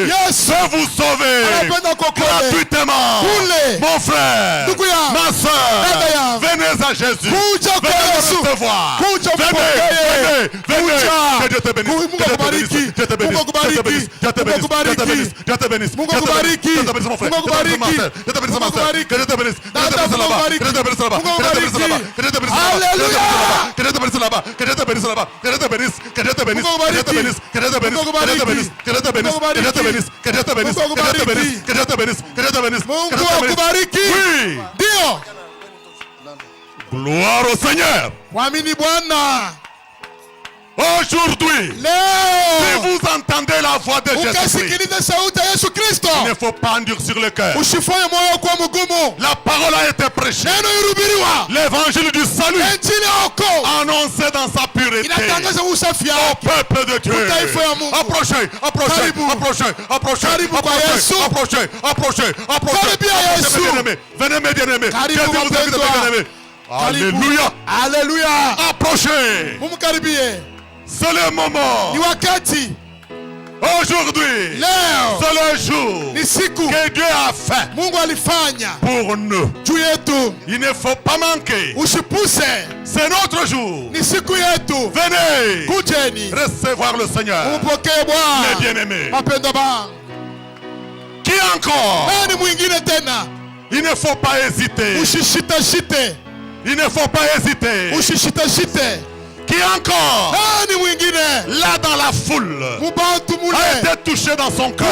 peut vous sauver gratuitement. Mon frère, ma soeur, venez à Jésus. Venez le recevoir. Venez. Que Dieu te bénisse. Dieu te bénisse. Dieu te bénisse. Dieu te bénisse. Dieu te bénisse. Dieu te bénisse. Dieu te bénisse, mon frère. Dieu te bénisse, ma soeur. Dieu te bénisse, ma soeur. Que Dieu te bénisse. Que Dieu te bénisse là-bas. Que Dieu te bénisse là-bas. Que Dieu te bénisse là-bas. Que Dieu te bénisse là-bas. Que Dieu te bénisse là-bas. Que Dieu te bénisse. Que Dieu te bénisse. Que Dieu te bénisse. Que Dieu te bénisse. Que Dieu te bénisse. Que Dieu te bénisse. Que Dieu te bénisse. Que Dieu te bénisse. Que Dieu te bénisse. Que Dieu te bénisse. Que Dieu te bénisse. Oui. Gloire au Seigneur. Aujourd'hui, si vous entendez la voix de Jésus-Christ, il ne faut pas endurcir le cœur. La parole a été prêchée. L'évangile du salut annoncé dans sa pureté au peuple de Dieu. Approchez. Venez mes bien-aimés. Jésus vous invite, bien-aimés. Alléluia. Alléluia. Approchez. C'est le moment. Aujourd'hui, c'est le jour que Dieu a fait pour nous. Il ne faut pas manquer. C'est notre jour. Venez recevoir le Seigneur. Mes bien-aimés. Qui encore? Il ne faut pas hésiter. Il ne faut pas hésiter. Qui encore, là dans la foule, a été touché dans son cœur,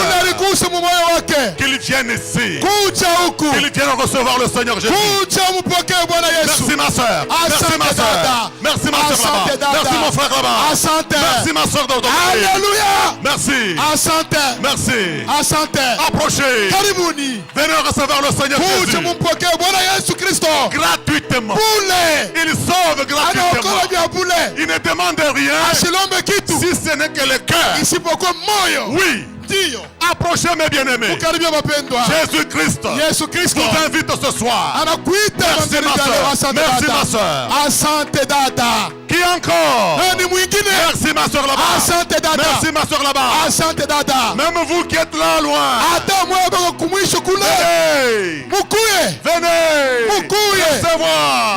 qu'il vienne ici, qu'il vienne recevoir le Seigneur Jésus. Merci ma soeur, merci ma soeur, merci ma soeur là-bas, merci mon frère là-bas, merci ma soeur dans ton pays. Merci, approchez, venez recevoir le Seigneur Jésus gratuitement. Il sauve gratuitement. Il ne demande rien si ce n'est que le cœur. Oui. Approchez mes bien-aimés. Jésus-Christ vous invite ce soir. Merci ma soeur. Qui encore? Merci ma soeur là-bas. Merci ma soeur là-bas. Même vous qui êtes là loin. Venez recevoir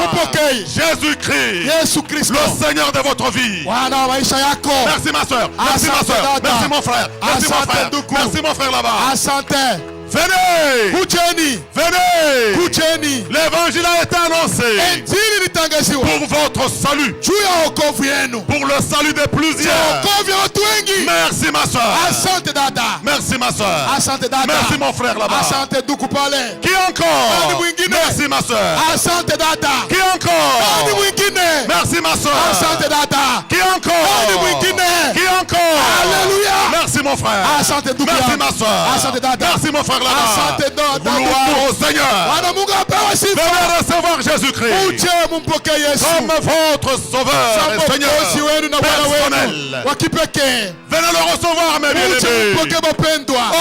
Jésus-Christ, le Seigneur de votre vie. Merci ma soeur. Merci ma soeur. Merci mon frère. Merci mon frère. Merci mon frère là-bas. Venez. L'évangile a été annoncé pour votre salut, pour le salut de plusieurs. Merci ma soeur. Merci ma soeur. Merci mon frère là-bas. Qui encore? Merci ma soeur. Qui encore? Merci ma soeur. Qui encore? Alléluia. Merci mon frère. Merci ma soeur. Merci mon frère là-bas. Gloire au Seigneur. Venez recevoir Jésus-Christ comme votre sauveur et Seigneur personnel. Venez le recevoir mes bien-aimés.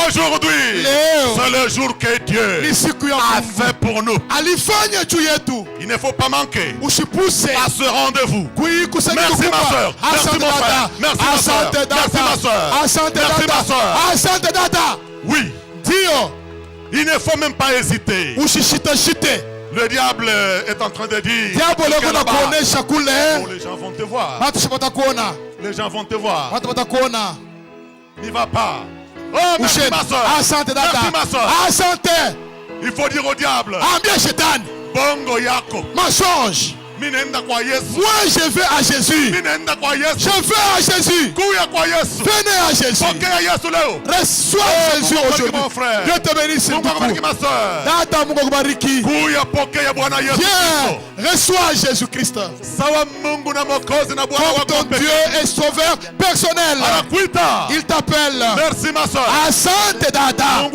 Aujourd'hui, c'est le jour que Dieu a fait pour nous. Il ne faut pas manquer à ce rendez-vous. Merci ma soeur. Merci mon frère. Merci ma soeur. Merci ma soeur. Merci ma soeur. Oui. Il ne faut même pas hésiter. Le diable est en train de dire les gens vont te voir. Les gens vont te voir. N'y va pas. Oh, merci ma soeur. Merci ma soeur. Il faut dire au diable Bongo Yako. Mensonge. Moi je vais à Jésus. Je vais à Jésus. Venez à Jésus. Reçois Jésus aujourd'hui. Dieu te bénisse beaucoup. Viens, reçois Jésus-Christ. Comme ton Dieu est sauveur personnel. Il t'appelle. Merci ma soeur. Asante dada.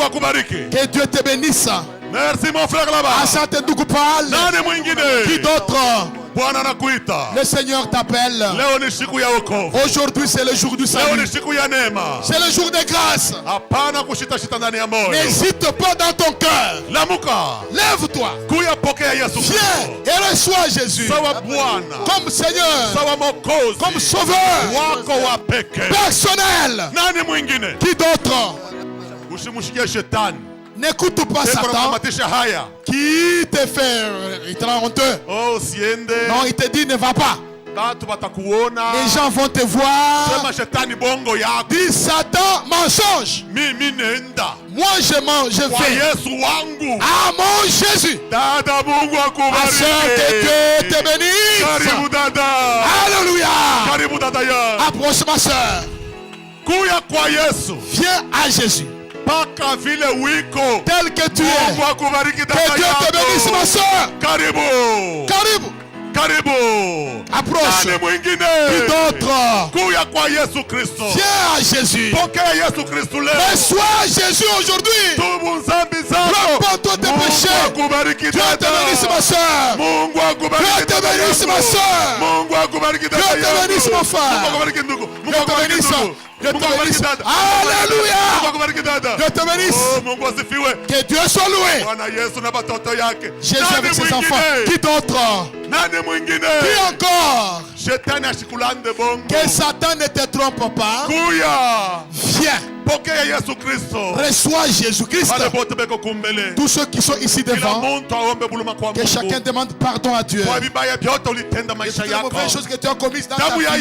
Que Dieu te bénisse. Merci mon frère là-bas. Asante Dukupal. Qui d'autre? Le Seigneur t'appelle. Aujourd'hui c'est le jour du salut. C'est le jour des grâces. N'hésite pas dans ton cœur. Lève-toi. Viens et reçois Jésus comme Seigneur, comme Sauveur personnel. Qui d'autre? N'écoute pas Satan qui te fait, il te rend honteux. Non, il te dit ne va pas. Les gens vont te voir. Dis Satan, mensonge. Moi je vais à mon Jésus. Que Dieu te bénisse. Alléluia. Approche ma soeur. Viens à Jésus. Tel que tu es. Que Dieu te bénisse ma soeur. Karibu. Approche. Qui d'autre? Viens à Jésus. Reçois Jésus aujourd'hui. Repends-toi tes péchés. Dieu te bénisse ma soeur. Dieu te bénisse ma soeur. Dieu te bénisse mon frère. Dieu te bénisse. Dieu te bénisse. Alléluia. Dieu te bénisse. Que Dieu soit loué. Jésus avec ses enfants. Qui d'autre? Qui encore? Que Satan ne te trompe pas. Viens. Reçois Jésus-Christ. Tous ceux qui sont ici devant, que chacun demande pardon à Dieu. Les mauvaises choses que tu as commises dans ta vie. Le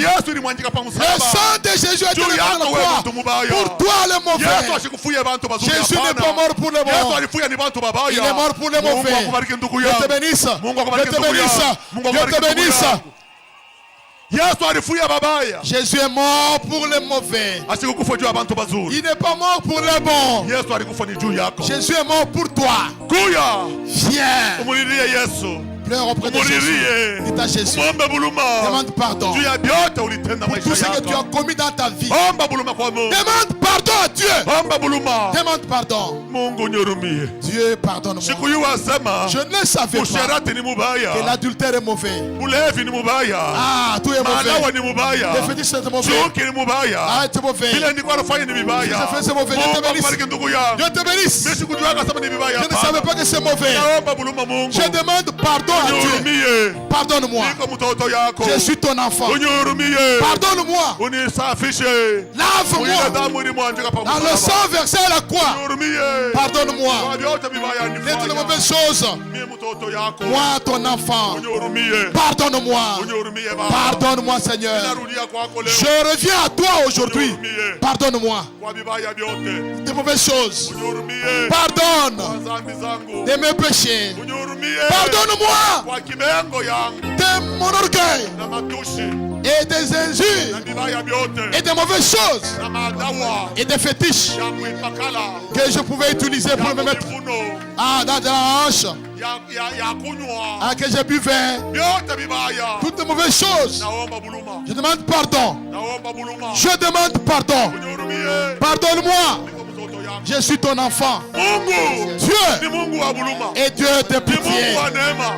sang de Jésus est donné dans la croix. Pour toi le mauvais. Jésus n'est pas mort pour les bons. Il est mort pour les mauvais. Dieu te bénisse. Dieu te bénisse. Dieu te bénisse. Jésus est mort pour les mauvais. Il n'est pas mort pour les bons. Jésus est mort pour toi. Viens. Pleure auprès de Jésus. Dis à Jésus. Demande pardon. Pour tout ce que tu as commis dans ta vie. Demande pardon à Dieu. Demande pardon. Dieu pardonne-moi. Je ne savais pas que l'adultère est mauvais. Ah, tout est mauvais. Les fétiches c'est mauvais. Ah, c'est mauvais. Je fais c'est mauvais. Dieu te bénisse. Je ne savais pas que c'est mauvais. Je demande pardon à Dieu. Pardonne-moi. Je suis ton enfant. Pardonne-moi. Lave-moi. Dans le sang versé à la croix. Pardonne-moi. D'être de mauvaises choses. Moi, ton enfant. Pardonne-moi. Pardonne-moi, Seigneur. Je reviens à toi aujourd'hui. Pardonne-moi des mauvaises choses. Pardonne de mes péchés. Pardonne-moi de mon orgueil et des injures et des mauvaises choses et des fétiches que je pouvais utiliser pour me mettre dans la hanche, que je buvais, toutes les mauvaises choses. Je demande pardon. Je demande pardon. Pardonne-moi. Je suis ton enfant. Dieu. Et Dieu te pitié.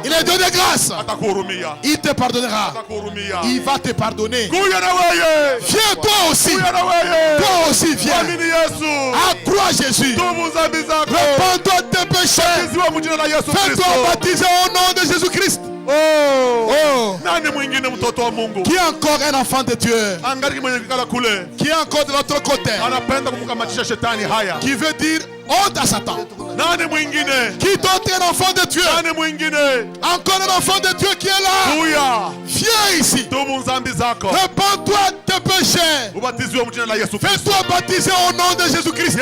Il est Dieu de grâce. Il te pardonnera. Il va te pardonner. Viens toi aussi. Toi aussi viens. Accrois Jésus. Repends-toi de tes péchés. Fais-toi baptiser au nom de Jésus-Christ. Qui est encore un enfant de Dieu? Qui est encore de l'autre côté? Qui veut dire honte à Satan? Qui d'autre est un enfant de Dieu? Encore un enfant de Dieu qui est là. Viens ici. Répands-toi tes péchés. Fais-toi baptiser au nom de Jésus-Christ.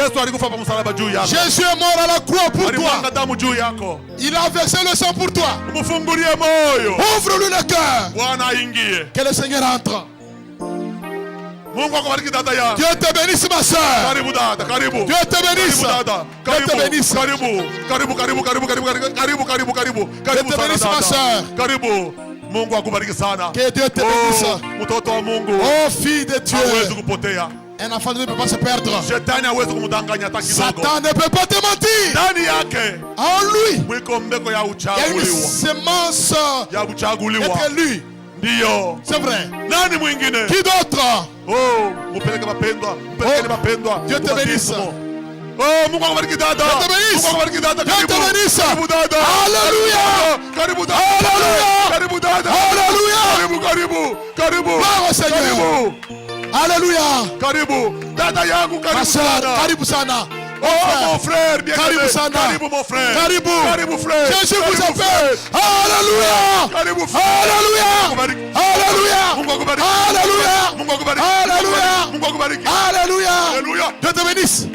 Jésus est mort à la croix pour toi. Il a versé le sang pour toi. Ouvre-lui le cœur. Que le Seigneur entre. Dieu te bénisse ma soeur. Dieu te bénisse. Dieu te bénisse. Dieu te bénisse ma soeur. Que Dieu te bénisse. Oh fille de Dieu. Un enfant ne peut pas se perdre. Satan ne peut pas te mentir. En lui, il y a une semence d'être lui. C'est vrai. Qui d'autre? Dieu te bénisse. Dieu te bénisse. Dieu te bénisse. Alléluia. Alléluia. Gloire au Seigneur. Alléluia. Ma soeur, karibu sana. mon frère bien aimé. Karibu mon frère. Karibu frère. Jésus vous appelle. Alléluia. Karibu frère. Alléluia. Alléluia. Alléluia. Alléluia. Alléluia. Dieu te bénisse.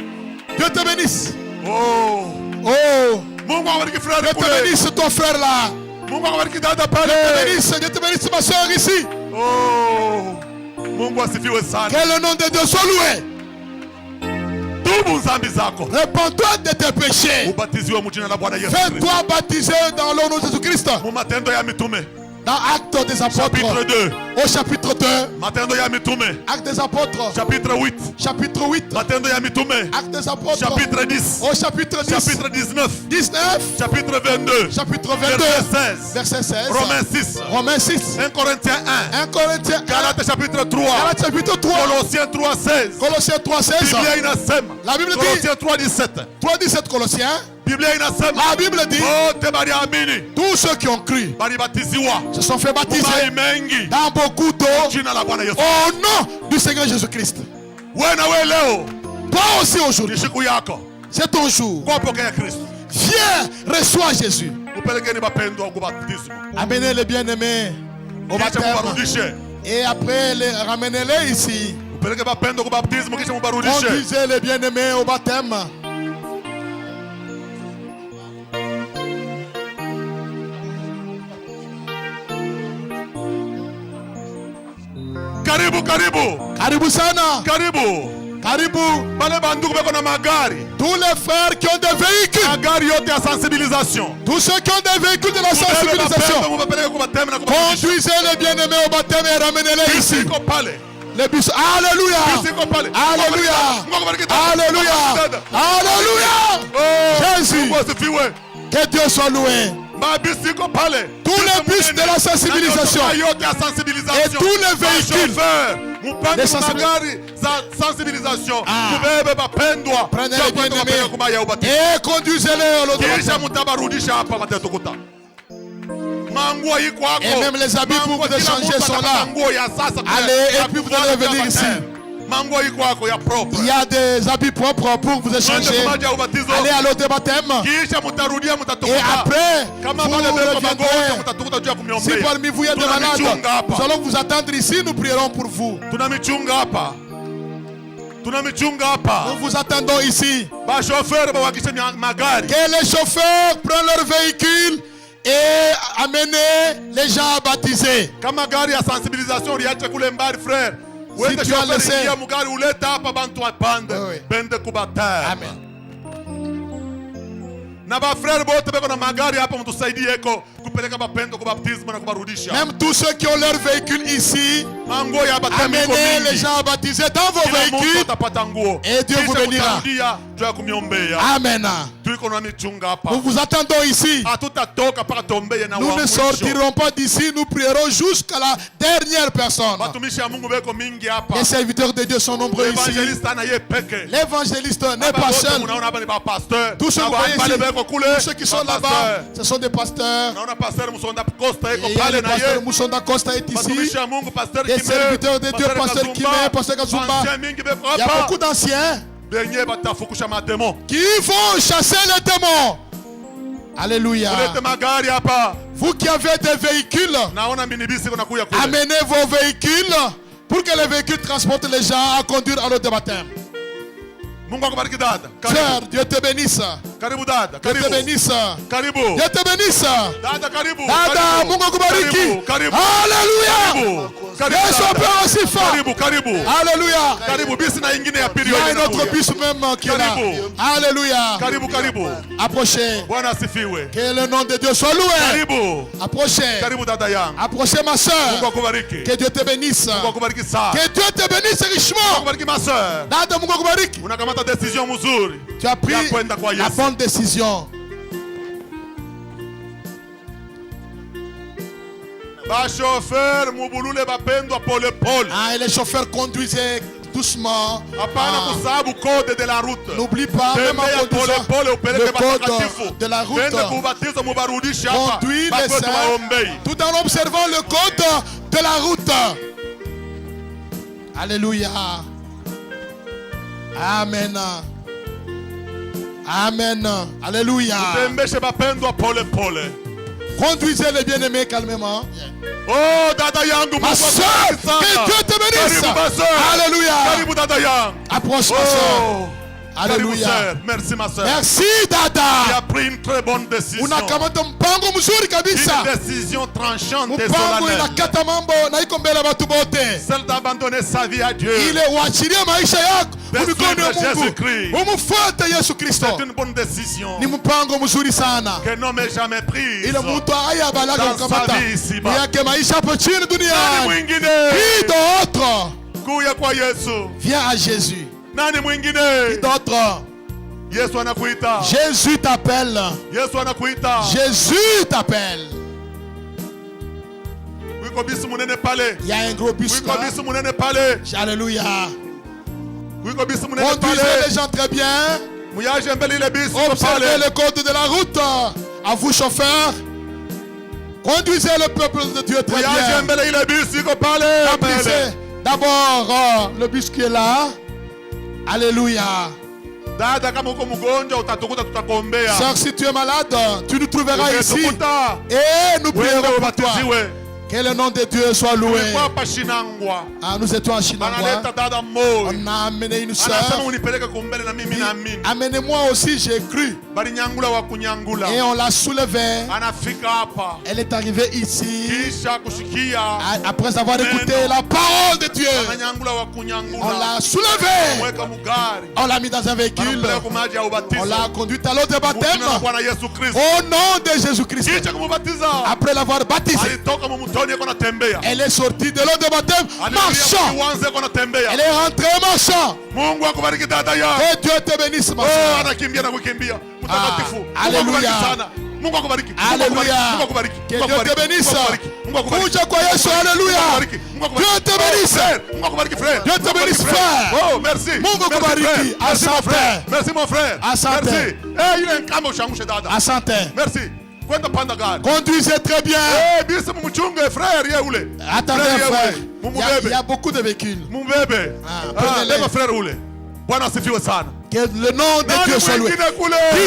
Dieu te bénisse. Oh. Oh. Frère, Dieu te bénisse ton frère là. Dieu te bénisse ma soeur ici. Oh. Que le nom de Dieu soit loué. Répands-toi de tes péchés. Fais-toi baptiser dans le nom de Jésus-Christ. Dans Actes des Apôtres. Chapitre 2. Au chapitre 2. Actes des Apôtres. Chapitre 8. Chapitre 8. Actes des Apôtres. Chapitre 10. Au chapitre 10. Chapitre 19. 19. Chapitre 22. Chapitre 22. Verset 16. Verset 16. Romains 6. Romains 6. 1 Corinthiens 1. 1 Corinthiens 1. Galates chapitre 3. Galates chapitre 3. Colossiens 3, 16. Colossiens 3, 16. La Bible dit. Colossiens 3, 17. 3, 17 Colossiens. La Bible dit. Tous ceux qui ont cru se sont fait baptiser dans beaucoup d'eau au nom du Seigneur Jésus-Christ. Toi aussi aujourd'hui, c'est ton jour. Viens, reçois Jésus. Amenez les bien-aimés au baptême. Et après, ramenez-les ici. Conduisez les bien-aimés au baptême. Karibu sana. Karibu. Tous les frères qui ont des véhicules. Tous ceux qui ont des véhicules de la sensibilisation. Conduisez les bien-aimés au baptême et ramenez-les ici. Les bus. Alléluia. Alléluia. Alléluia. Alléluia. Jésus. Que Dieu soit loué. Tous les bus de la sensibilisation et tous les véhicules de sensibilisation, prenez les bien-aimés et conduisez-les à l'autre. Et même les habits pour vous échanger sont là. Allez et puis vous allez venir ici. Il y a des habits propres pour vous échanger. Allez à l'eau de baptême. Et après, vous reviendrez. Si parmi vous il y a des malades, nous allons vous attendre ici. Nous prierons pour vous. Nous vous attendons ici. Que les chauffeurs prennent leur véhicule et amener les gens à baptiser. Si tu as laissé. Amen. Même tous ceux qui ont leur véhicule ici, amenez les gens à baptiser dans vos véhicules et Dieu vous bénira. Amen. Nous vous attendons ici. Nous ne sortirons pas d'ici, nous prierons jusqu'à la dernière personne. Les serviteurs de Dieu sont nombreux ici. L'évangéliste n'est pas seul. Tous ceux, tous ceux qui sont là-bas, ce sont des pasteurs. Et il y a le pasteur Moussonda Costa est ici. Les serviteurs de Dieu, pasteur Kimé, pasteur Kazumba. Il y a beaucoup d'anciens qui vont chasser les démons. Alléluia. Vous qui avez des véhicules, amenez vos véhicules pour que les véhicules transportent les gens à conduire à l'eau de baptême. Frère, Dieu te bénisse. Dieu te bénisse. Dieu te bénisse. Dada, Mungu akubariki. Alléluia. Yesu apewe sifa. Alléluia. Il y a un autre bus même qui est là. Alléluia. Approchez. Que le nom de Dieu soit loué. Approchez. Approchez ma soeur. Que Dieu te bénisse. Que Dieu te bénisse richement. Dada, Mungu akubariki. Tu as pris la bonne décision. Et les chauffeurs conduisaient doucement. N'oublie pas, même en conduisant le code de la route, conduis les saints tout en observant le code de la route. Alléluia. Amen. Amen. Alléluia. Conduisez les bien-aimés calmement. Oh, dada yangu, ma soeur, que Dieu te bénisse. Alléluia. Approche, ma soeur. Alléluia. Merci ma soeur. Merci dada. Tu as pris une très bonne décision. Unakamata mpango mzuri kabisa. Une décision tranchante et solennelle. Inakata mambo na iko mbele watu wote. Celle d'abandonner sa vie à Dieu. Ile uachilie maisha yako mikono ya Mungu. Umfuate Yesu Kristo. C'est une bonne décision. Ni mpango mzuri sana. Que n'homme ait jamais pris. Ile mtu haya balaka kukamata. Yake maisha hapo chini duniani. Qui d'autre? Kuya kwa Yesu. Viens à Jésus. Nani mwingine? Qui d'autre? Yesu anakuita. Jésus t'appelle. Yesu anakuita. Jésus t'appelle. Wiko bisu munene pale. Il y a un gros bus là. Wiko bisu munene pale. Alléluia. Wiko bisu munene pale. Conduisez les gens très bien. Muyaje mbele ile bisu observez le code de la route. À vous chauffeurs. Conduisez le peuple de Dieu très bien. Muyaje mbele ile bisu iko pale. Conduisez d'abord le bus qui est là. Alléluia. Sœur, si tu es malade, tu nous trouveras ici. Et nous prierons pour toi. Que le nom de Dieu soit loué. Nous étions à Shinangwa. On a amené une sœur. Amenez-moi aussi, j'ai cru. Et on l'a soulevée. Elle est arrivée ici. Après avoir écouté la parole de Dieu. On l'a soulevée. On l'a mis dans un véhicule. On l'a conduite à l'eau de baptême. Au nom de Jésus-Christ. Après l'avoir baptisée, elle est sortie de l'eau de baptême marchant. Elle est rentrée marchant. Que Dieu te bénisse, ma soeur. Alléluia. Alléluia. Que Dieu te bénisse. Kuja kwa Yesu. Alléluia. Dieu te bénisse. Dieu te bénisse, frère. Oh, merci. Mungu kubariki. Asante. Merci mon frère. Asante. Asante. Merci. Conduisez très bien. Frère, attendez, frère. Il y a beaucoup de véhicules. Que le nom de Dieu soit loué. Qui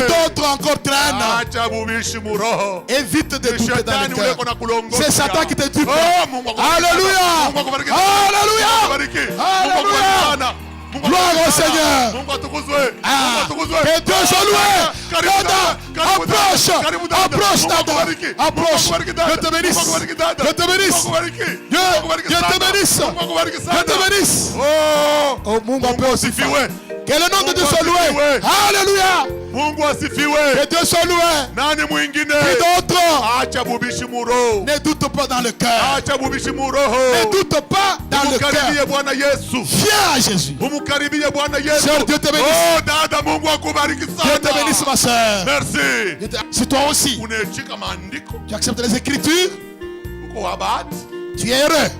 d'autre encore traîne? Évite de douter dans le cœur. C'est Satan qui te dupe. Alléluia. Alléluia. Alléluia. Gloire au Seigneur. Que Dieu soit loué. Dada, approche. Approche, Dada. Approche. Dieu te bénisse. Dieu te bénisse. Dieu te bénisse. Dieu te bénisse. Oh, Mungu apewe sifa. Que le nom de Dieu soit loué. Alléluia. Que Dieu soit loué. Qui d'autre? Ne doute pas dans le cœur. Ne doute pas dans le cœur. Viens à Jésus. Sœur, Dieu te bénisse. Dieu te bénisse, ma sœur. Merci. Si toi aussi tu acceptes les Écritures, tu es heureux.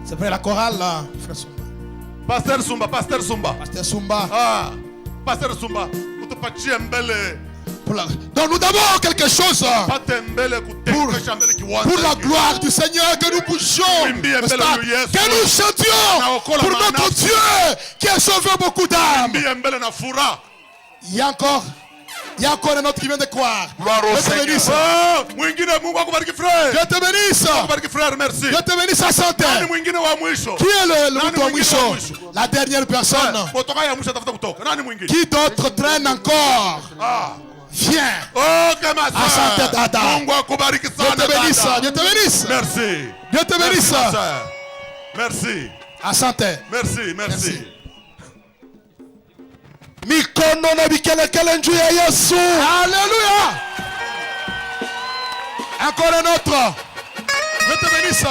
C'est vrai, la chorale là, frère Sumba. Pasteur Sumba, Pasteur Sumba. Pasteur Sumba. Ah, Pasteur Sumba. Donne-nous d'abord quelque chose pour la gloire du Seigneur, que nous bougions, que nous chantions pour notre Dieu qui a sauvé beaucoup d'âmes. Il y a encore un autre qui vient de croire. Dieu te bénisse. Dieu te bénisse. Dieu te bénisse à santé. Qui est le mouton moucho? La dernière personne. Qui d'autre traîne encore? Viens. À santé, Dada. Dieu te bénisse. Dieu te bénisse. Merci. Dieu te bénisse. Merci. À santé. Merci. Mikono na bikelekele njuu ya Yesu. Alléluia. Encore un autre. Dieu te bénisse.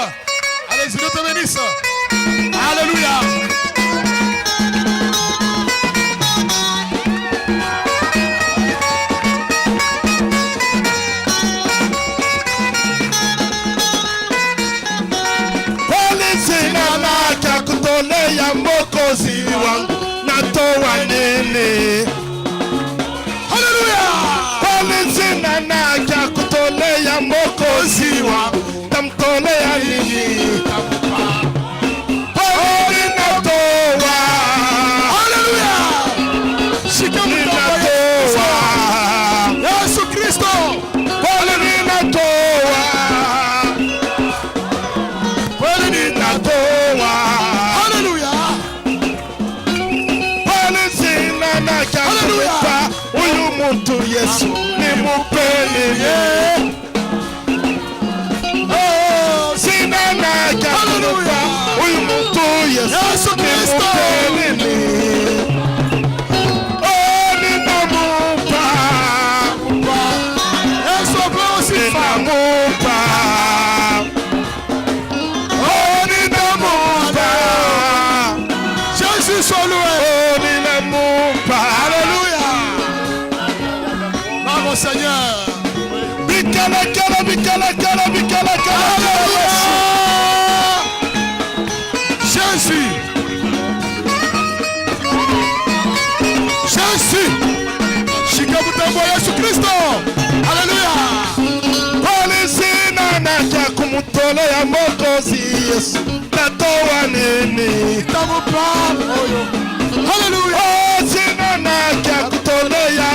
Allez-y, Dieu te bénisse. Alléluia. Polisi na kakutole ya mokozi wangu. Hallelujah. Polizina na kya kutolea mokozi wa tamtolea nini? Polina toa. Hallelujah. Shikamuna mtu Yesu nimupende. Oh, sina naja. Hallelujah. Huyu mtu Yesu nimupende. Oh, ninamupa. Yesu apewe sifa. Ninamupa. Oh, ninamupa. Jésus soit loué. Oh, ninamupa. Alléluia. Bravo Seigneur. Bikala kala bikala kala bikala kala. Alléluia. Jésus. Jésus. Shika mtambo Yesu Kristo. Alléluia. Polisi naja kumtolea Mwokozi Yesu. Natoa nini? Tamupa moyo. Hallelujah. Oh, sina naja kutolea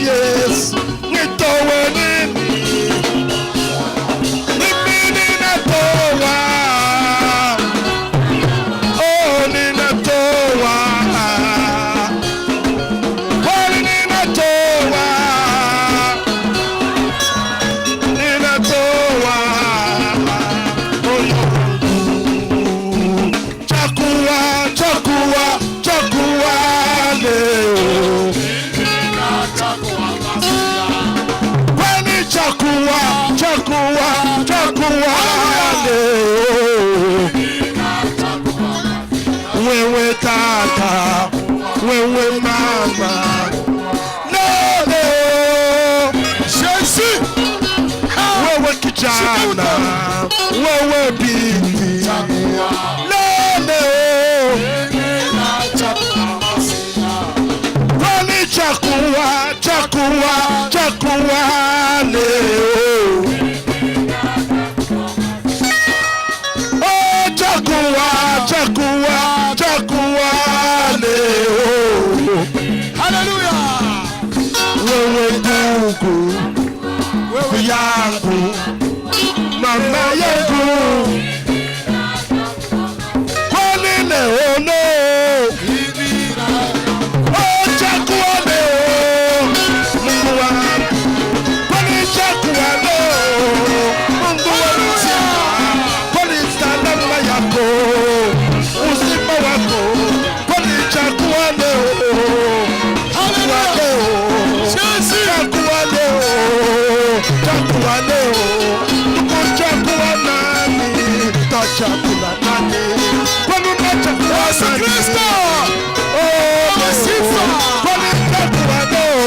Yesu. Nitoe nini? Mimi ninatoa. Oh, ninatoa. Oh, ninatoa. Ninatoa. Moyo. Chakua, chakua, chakua leo. Kwani chakua, chakua, chakua leo. Wewe tata, wewe mama. Leo. Jésus. Wewe kijana, wewe binti. Leo. Kwani chakua, chakua, chakua leo. Oh, chakua, chakua, chakua leo. Hallelujah. Wewe ndugu, wewe yangu, mama yangu. Kwani leo leo. Oh, chakua leo. Mungu wangu. Kwani chakua leo. Mungu wangu. Kwani salama yako. Uzima wako. Kwani chakua leo. Chakua leo. Chakua leo. Chakua leo. Tukuchakua nani? Tachakula nani? Kwani unachakua nani? Kristo. Oh, masifa. Kwani chakua leo.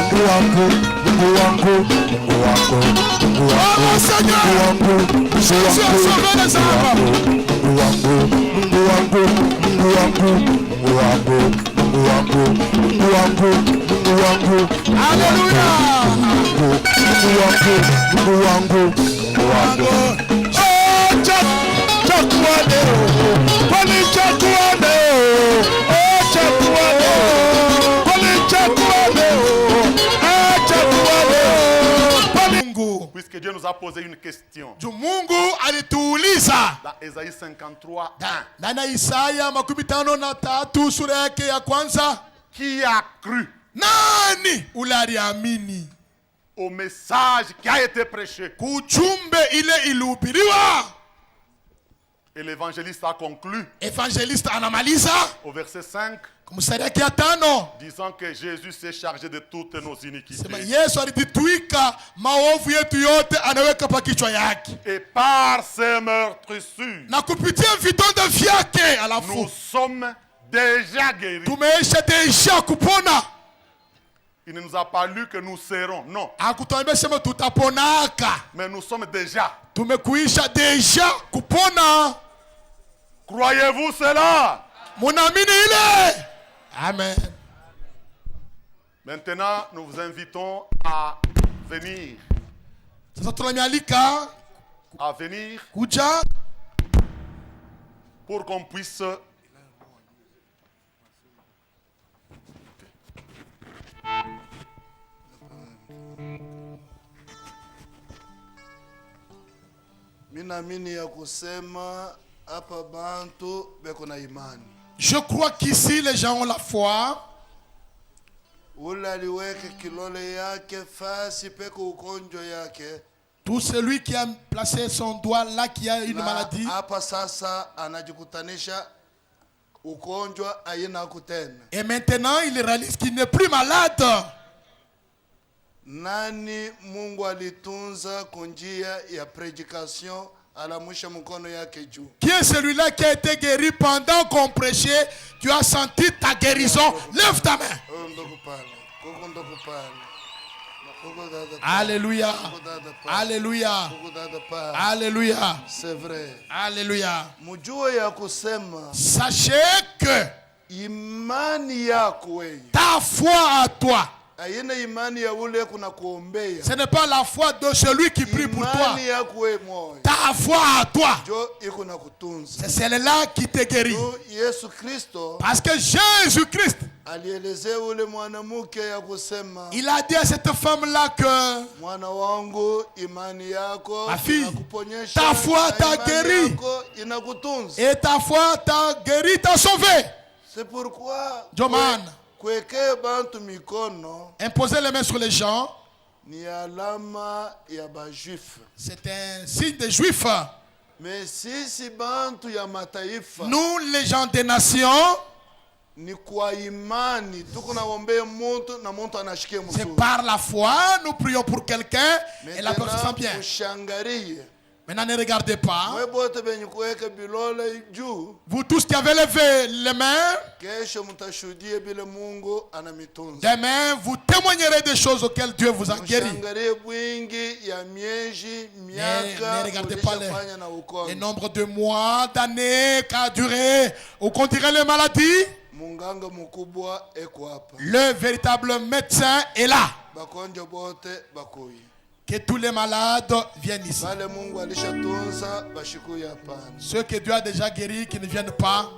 Mungu wangu, Mungu wangu, Mungu wangu, Mungu wangu, Mungu wangu, Mungu wangu, Mungu wangu, Mungu wangu, Mungu wangu, Mungu wangu, Mungu wangu, Mungu wangu. Haleluya. Mungu wangu, Mungu wangu, Mungu wangu. Oh, chakua leo. Kwani chakua leo. Oh, chakua leo. Kwani chakua leo. Ah, chakua leo. Mungu. Puisque Dieu nous a posé une question. Mungu alituuliza. Dans Ésaïe 53, na Isaya 53 sura yake ya kwanza. Qui a cru? Nani ulariamini? Au message qui a été prêché. Kujumbe ile ilihubiriwa. Et l'évangéliste a conclu. Evangeliste anamaliza. Au verset 5. Kumstari yake ya 5. Disant que Jésus s'est chargé de toutes nos iniquités. Sema Yesu alijitwika maovu yetu yote, anaweka pa kichwa yake. Et par ses meurtrissures. Na kupitia vidonda vyake alafu. Nous sommes déjà guéris. Tumeisha deja kupona. Il ne nous a pas lu que nous serons. Non. Hakutuambia sema tutaponaka. Mais nous sommes déjà. Tumekuisha deja kupona. Croyez-vous cela? Munaamini ile? Amen. Maintenant, nous vous invitons à venir. Sasa tunamialika À venir kuja pour qu'on puisse Mina mini ya kusema hapa bantu beko na imani. Je crois qu'ici les gens ont la foi. Tout celui qui a placé son doigt là qui a une maladie. Et maintenant il réalise qu'il n'est plus malade. Nani Mungu alitunza kunjia ya prédication ala mwisho mkono yake juu. Qui est celui-là qui a été guéri pendant qu'on prêchait? Tu as senti ta guérison. Lève ta main. Alléluia. Alléluia. Alléluia. C'est vrai. Alléluia. Mujue ya kusema. Sachez que imani yako wewe. Ta foi à toi. Ce n'est pas la foi de celui qui prie pour toi. Ta foi à toi, c'est celle-là qui te guérit. Parce que Jésus-Christ, il a dit à cette femme-là que ma fille, ta foi t'a guéri. Et ta foi t'a guéri, t'a sauvé. C'est pourquoi imposer les mains sur les gens, c'est un signe des Juifs. Nous, les gens des nations, c'est par la foi, nous prions pour quelqu'un et la personne se sent bien. Maintenant, ne regardez pas. Vous tous qui avez levé les mains, demain, vous témoignerez des choses auxquelles Dieu vous a guéri. Ne regardez pas les nombres de mois, d'années qu'a duré, ou qu'on dirait les maladies. Le véritable médecin est là. Que tous les malades viennent ici. Ceux que Dieu a déjà guéris, qui ne viennent pas.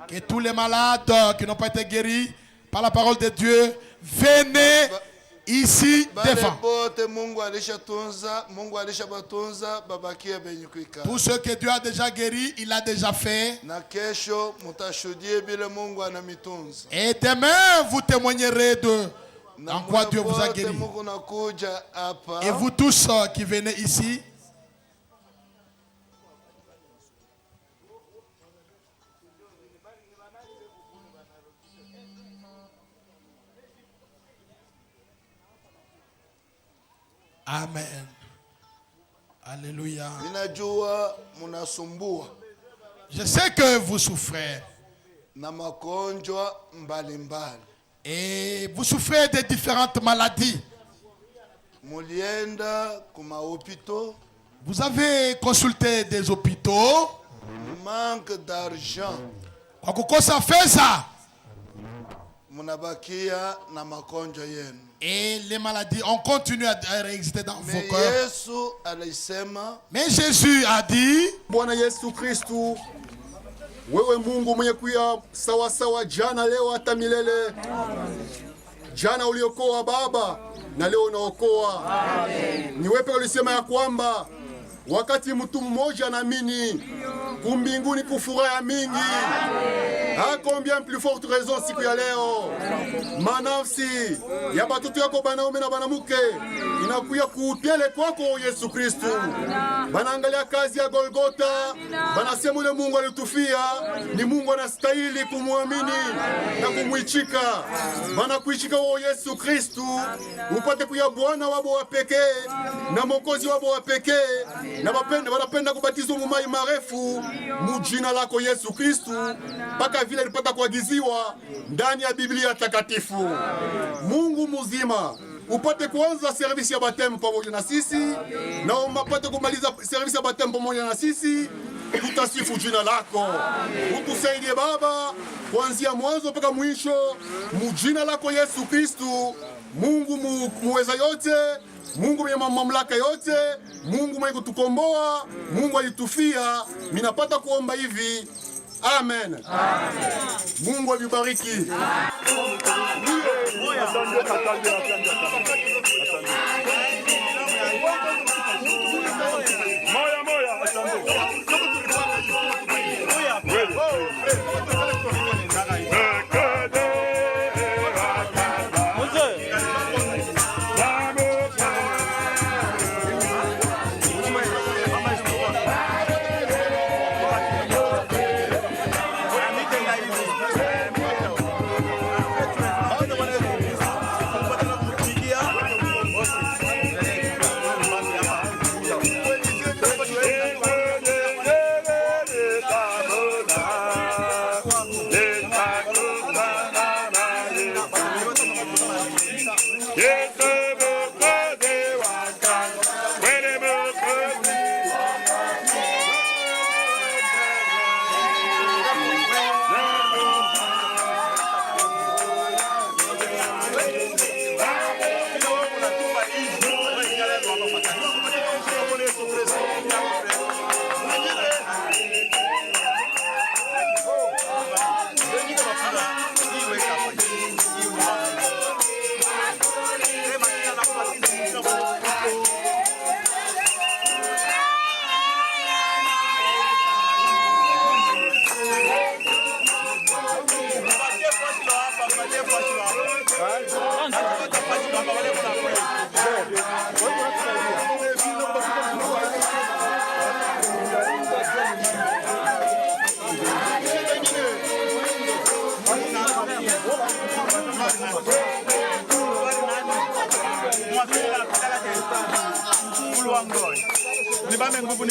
Que tous les malades qui n'ont pas été guéris par la parole de Dieu, venez ici devant. Tous ceux que Dieu a déjà guéris, il a déjà fait. Et demain, vous témoignerez de en quoi Dieu vous a guéri. Et vous tous qui venez ici, amen. Alléluia. Je sais que vous souffrez. Et vous souffrez de différentes maladies. Vous avez consulté des hôpitaux. Manque d'argent. Ça fait ça. Et les maladies ont continué à exister dans vos cœurs. Mais Jésus a dit, Bwana Yesu Kristu, wewe Mungu mwenye kuya sawa sawa jana leo hata milele. Jana uliokoa Baba na leo unaokoa. Ni wewe ulisema ya kwamba wakati mtu mmoja anaamini kumbinguni kufuraha mingi. A combien plus forte raison siku ya leo manafsi ya batoto yako banaume na banamuke inakuya kuutele kwako Yesu Kristu. Banaangalia kazi ya Golgota, banasema ule Mungu alitufia ni Mungu anastahili kumwamini na kumwichika. Banakuichika wa Yesu Kristu upate kuya Bwana wabo wa pekee na Mwokozi wabo wa pekee, na wanapenda kubatizwa mu maji marefu mu jina lako Yesu Kristu, mpaka vile nipata kuagiziwa ndani ya Biblia takatifu. Mungu mzima, upate kuanza servisi ya batemu pamoja na sisi, na upate kumaliza servisi ya batemu pamoja na sisi. Tutasifu jina lako. Utusaidie Baba kuanzia mwanzo mpaka mwisho mu jina lako Yesu Kristu. Mungu muweza yote, Mungu mwenye mamlaka yote, Mungu mwenye kutukomboa, Mungu alitufia. Minapata kuomba hivi. Amen. Amen. Mungu avibariki. Asante. Nibame nguvu.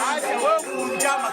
Acha wewe kunjama